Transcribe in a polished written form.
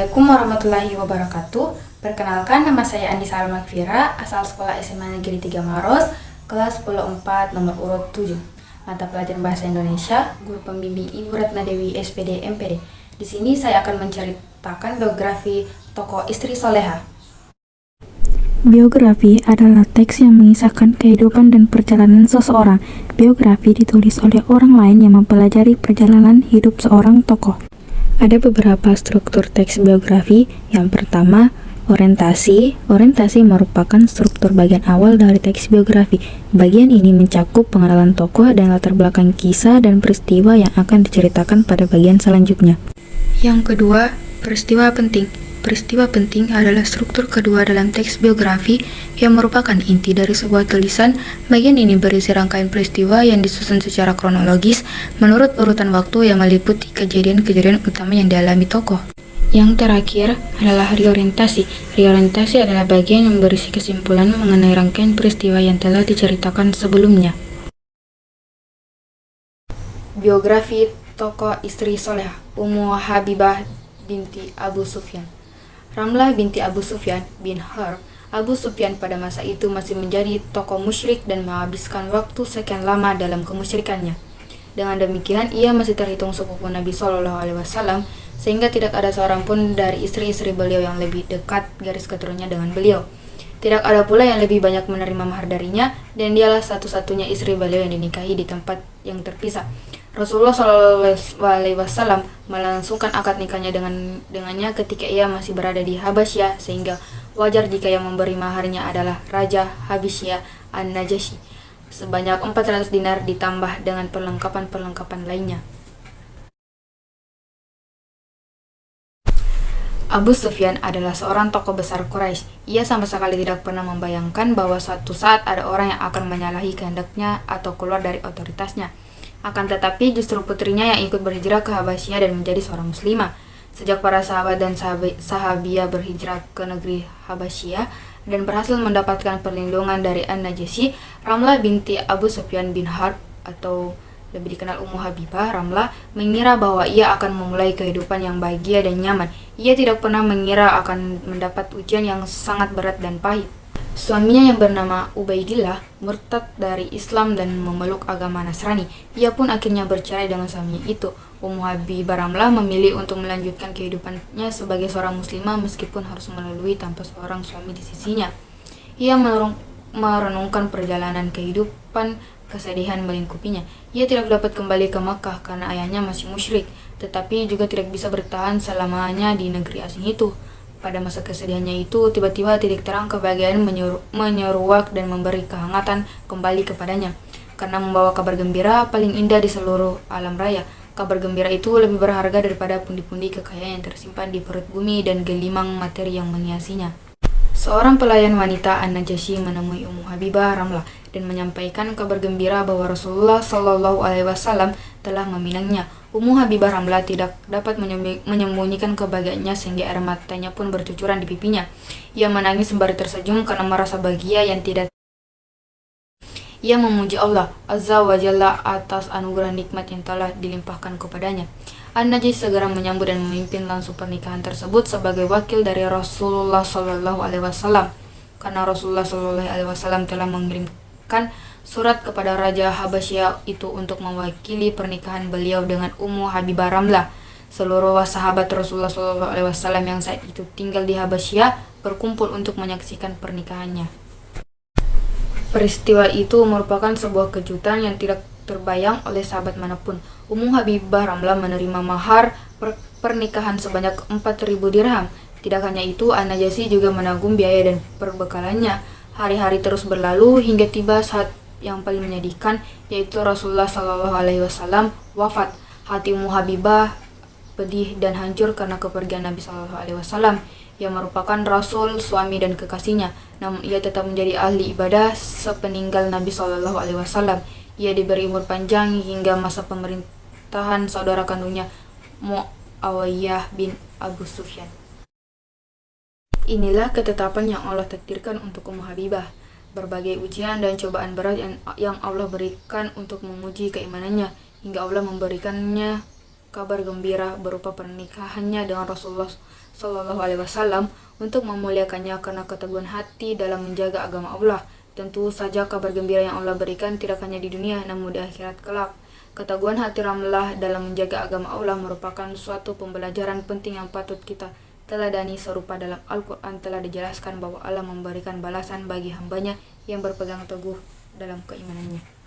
Assalamualaikum warahmatullahi wabarakatuh. Perkenalkan, nama saya Andi Salmakfira, asal sekolah SMA Negeri 3 Maros, kelas 10-4 nomor urut 7. Mata pelajaran Bahasa Indonesia, guru pembimbing Ibu Ratna Dewi SPD MPD. Di sini saya akan menceritakan biografi tokoh istri soleha. Biografi adalah teks yang mengisahkan kehidupan dan perjalanan seseorang. Biografi ditulis oleh orang lain yang mempelajari perjalanan hidup seorang tokoh. Ada beberapa struktur teks biografi. Yang pertama, orientasi. Orientasi merupakan struktur bagian awal dari teks biografi. Bagian ini mencakup pengenalan tokoh dan latar belakang kisah dan peristiwa yang akan diceritakan pada bagian selanjutnya. Yang kedua, peristiwa penting. Peristiwa penting adalah struktur kedua dalam teks biografi yang merupakan inti dari sebuah tulisan. Bagian ini berisi rangkaian peristiwa yang disusun secara kronologis menurut urutan waktu yang meliputi kejadian-kejadian utama yang dialami tokoh. Yang terakhir adalah reorientasi. Reorientasi adalah bagian yang berisi kesimpulan mengenai rangkaian peristiwa yang telah diceritakan sebelumnya. Biografi tokoh istri soleha, Ummu Habibah binti Abu Sufyan. Ramlah binti Abu Sufyan bin Harb. Abu Sufyan pada masa itu masih menjadi tokoh musyrik dan menghabiskan waktu sekian lama dalam kemusyrikannya. Dengan demikian, ia masih terhitung sepupu Nabi SAW, sehingga tidak ada seorang pun dari istri-istri beliau yang lebih dekat garis keturunannya dengan beliau. Tidak ada pula yang lebih banyak menerima mahar darinya, dan dialah satu-satunya istri beliau yang dinikahi di tempat yang terpisah. Rasulullah SAW melangsungkan akad nikahnya dengannya ketika ia masih berada di Habasyah, sehingga wajar jika yang memberi maharnya adalah Raja Habasyah An-Najasyi, sebanyak 400 dinar ditambah dengan perlengkapan-perlengkapan lainnya. Abu Sufyan adalah seorang tokoh besar Quraisy. Ia sama sekali tidak pernah membayangkan bahwa suatu saat ada orang yang akan menyalahi kehendaknya atau keluar dari otoritasnya. Akan tetapi justru putrinya yang ikut berhijrah ke Habasyah dan menjadi seorang muslimah. Sejak para sahabat dan sahabiah berhijrah ke negeri Habasyah dan berhasil mendapatkan perlindungan dari An-Najasyi, Ramlah binti Abu Sufyan bin Harb atau lebih dikenal Ummu Habibah, Ramlah mengira bahwa ia akan memulai kehidupan yang bahagia dan nyaman. Ia tidak pernah mengira akan mendapat ujian yang sangat berat dan pahit. Suaminya yang bernama Ubaidillah murtad dari Islam dan memeluk agama Nasrani. Ia pun akhirnya bercerai dengan suaminya itu. Ummu Habibah Ramlah memilih untuk melanjutkan kehidupannya sebagai seorang muslimah meskipun harus melalui tanpa seorang suami di sisinya. Ia merenungkan perjalanan kehidupan, kesedihan melingkupinya. Ia tidak dapat kembali ke Makkah karena ayahnya masih musyrik, tetapi juga tidak bisa bertahan selamanya di negeri asing itu. Pada masa kesedihannya itu, tiba-tiba titik terang kebahagiaan menyeruak dan memberi kehangatan kembali kepadanya. Karena membawa kabar gembira paling indah di seluruh alam raya. Kabar gembira itu lebih berharga daripada pundi-pundi kekayaan yang tersimpan di perut bumi dan gelimang materi yang menghiasinya. Seorang pelayan wanita An-Najasyi menemui Ummu Habibah Ramlah dan menyampaikan kabar gembira bahwa Rasulullah SAW telah meminangnya. Ummu Habibah Ramlah tidak dapat menyembunyikan kebahagiaannya sehingga air matanya pun bercucuran di pipinya. Ia menangis sembari tersenyum karena merasa bahagia yang tidak. Ia memuji Allah Azza wa Jalla atas anugerah nikmat yang telah dilimpahkan kepadanya. An-Najasyi segera menyambut dan memimpin langsung pernikahan tersebut sebagai wakil dari Rasulullah SAW. Karena Rasulullah SAW telah mengirimkan surat kepada Raja Habasyah itu untuk mewakili pernikahan beliau dengan Ummu Habibah Ramlah. Seluruh sahabat Rasulullah SAW yang saat itu tinggal di Habasyah berkumpul untuk menyaksikan pernikahannya. Peristiwa itu merupakan sebuah kejutan yang tidak terbayang oleh sahabat manapun. Ummu Habibah Ramlah menerima mahar pernikahan sebanyak 4.000 dirham. Tidak hanya itu, An-Najasyi juga menanggung biaya dan perbekalannya. Hari-hari terus berlalu hingga tiba saat yang paling menyedihkan, yaitu Rasulullah SAW wafat. Hati Ummu Habibah pedih dan hancur karena kepergian Nabi SAW yang merupakan Rasul, suami dan kekasihnya. Namun ia tetap menjadi ahli ibadah sepeninggal Nabi SAW. Ia diberi umur panjang hingga masa pemerintahan saudara kandungnya Muawiyah bin Abu Sufyan. Inilah ketetapan yang Allah takdirkan untuk Ummu Habibah. Berbagai ujian dan cobaan berat yang Allah berikan untuk menguji keimanannya, hingga Allah memberikannya kabar gembira berupa pernikahannya dengan Rasulullah Shallallahu Alaihi Wasallam untuk memuliakannya karena keteguhan hati dalam menjaga agama Allah. Tentu saja kabar gembira yang Allah berikan tidak hanya di dunia namun di akhirat kelak. Keteguhan hati Ramlah dalam menjaga agama Allah merupakan suatu pembelajaran penting yang patut kita teladani. Serupa dalam Al-Quran telah dijelaskan bahwa Allah memberikan balasan bagi hambanya yang berpegang teguh dalam keimanannya.